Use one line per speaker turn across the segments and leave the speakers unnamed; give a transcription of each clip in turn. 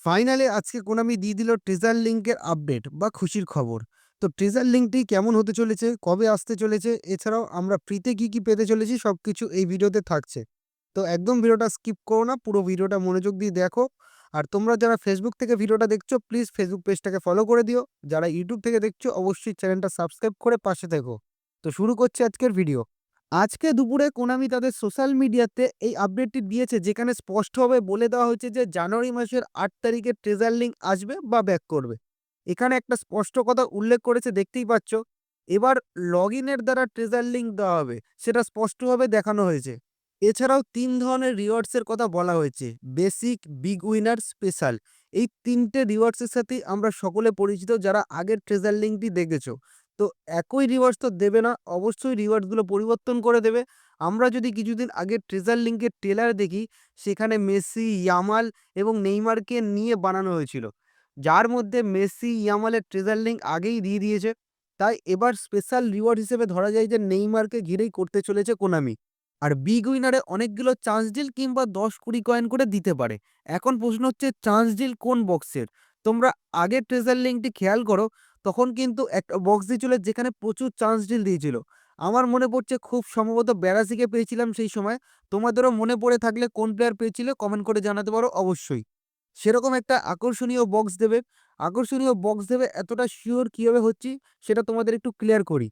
Finally আজকে Konami দিয়ে দিল ট্রেজার লিঙ্কের আপডেট বা খুশির খবর। তো ট্রেজার লিঙ্কটি কেমন হতে চলেছে, কবে আসতে চলেছে, এছাড়াও আমরা ফ্রিতে কি পেতে চলেছি সবকিছু এই ভিডিওতে থাকছে। তো একদম ভিডিওটা স্কিপ করো না, পুরো ভিডিওটা মনোযোগ দিয়ে দেখো। আর তোমরা যারা ফেসবুক থেকে ভিডিওটা দেখছো প্লিজ ফেসবুক পেজটাকে ফলো করে দিও। যারা ইউটিউব থেকে দেখছো অবশ্যই চ্যানেলটা সাবস্ক্রাইব করে পাশে থেকো। তো শুরু করছি আজকের ভিডিও। আজকে দুপুরে কোনামি তাদের সোশ্যাল মিডিয়াতে এই আপডেটটি দিয়েছে, যেখানে স্পষ্টভাবে বলে দেওয়া হয়েছে যে জানুয়ারি মাসের ৮ তারিখে ট্রেজার লিঙ্ক আসবে বা ব্যাক করবে। এখানে একটা স্পষ্ট কথা উল্লেখ করেছে, দেখতেই পাচ্ছ। এবার লগইনের দ্বারা ট্রেজার লিঙ্ক দেওয়া হবে, সেটা স্পষ্টভাবে দেখানো হয়েছে। এছাড়াও ৩ ধরনের রিওয়ার্ডস এর কথা বলা হয়েছে: বেসিক, বিগ উইনার, স্পেশাল। এই ৩টে রিওয়ার্ডস এর সাথেই আমরা সকলে পরিচিত যারা আগের ট্রেজার লিঙ্কটি দেখেছো। তো একই রিওয়ার্ডস তো দেবে না, অবশ্যই রিওয়ার্ডসগুলো পরিবর্তন করে দেবে। আমরা যদি কিছুদিন আগে ট্রেজার লিঙ্কের ট্রেলার দেখি, সেখানে মেসি, ইয়ামাল এবং নেইমারকে নিয়ে বানানো হয়েছিল। যার মধ্যে মেসি, ইয়ামালের ট্রেজার লিঙ্ক আগেই দিয়ে দিয়েছে। তাই এবার স্পেশাল রিওয়ার্ড হিসেবে ধরা যায় যে নেইমারকে ঘিরেই করতে চলেছে কোনামি। আর বিগ উইনারে অনেকগুলো চান্স ডিল কিংবা ১০-২০ কয়েন করে দিতে পারে। এখন প্রশ্ন হচ্ছে চান্স ডিল কোন বক্সের? তোমরা আগের ট্রেজার লিঙ্কটি খেয়াল করো, তখন কিন্তু একটা বক্স দিয়েছিল যেখানে প্রচুর চান্স ডিল দিয়েছিল। আমার মনে পড়ছে খুব সম্ভবত ব্যারাসিকে পেয়েছিলাম সেই সময়। তোমাদেরও মনে পড়ে থাকলে কোন প্লেয়ার পেয়েছিলে কমেন্ট করে জানাতে পারো অবশ্যই। সেরকম একটা আকর্ষণীয় বক্স দেবে। আকর্ষণীয় বক্স দেবে এতটা সিওর কিভাবে হচ্ছি সেটা তোমাদের একটু ক্লিয়ার করি।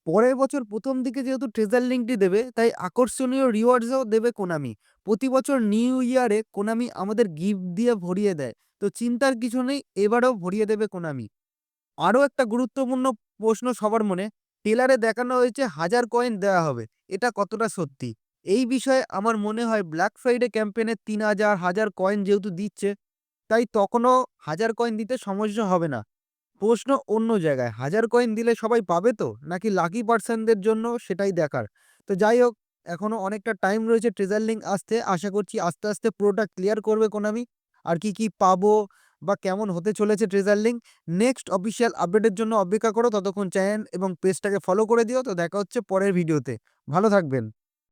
পরের বছর ১ম দিকে যেহেতু ট্রেজার লিঙ্কটি দেবে, তাই আকর্ষণীয় রিওয়ার্ডসও দেবে কোনামি। প্রতি বছর নিউ ইয়ারে কোনামি আমাদের গিফট দিয়ে ভরিয়ে দেয়। তো চিন্তার কিছু নেই, এবারেও ভরিয়ে দেবে কোনামি। আরো একটা গুরুত্বপূর্ণ প্রশ্ন সবার মনে, ট্রেলারে দেখানো হয়েছে ১০০০ কয়েন দেওয়া হবে। এটা কতটা সত্যি? এই বিষয়ে আমার মনে হয় ব্ল্যাক ফ্রাইডে ক্যাম্পেইনে ৩০০০, ১০০০ কয়েন যেহেতু দিচ্ছে, তাই তখনও ১০০০ কয়েন দিতে সমস্যা হবে না। প্রশ্ন অন্য জায়গায়, ১০০০ কয়েন দিলে সবাই পাবে তো? নাকি লাকি পারসনদের জন্য সেটাই দেখার। তো যাই হোক, এখনো অনেকটা টাইম রয়েছে ট্রেজার লিঙ্ক আসতে। আশা করছি আস্তে, আস্তে পুরোটা ক্লিয়ার করবে কোনামি। আর কি পাবো বা কেমন হতে চলেছে ট্রেজার লিঙ্ক, নেক্সট অফিসিয়াল আপডেটের জন্য অপেক্ষা করো। ততক্ষণ চ্যানেল এবং পেজটাকে ফলো করে দিও। তো দেখা হচ্ছে পরের ভিডিওতে। ভালো থাকবেন।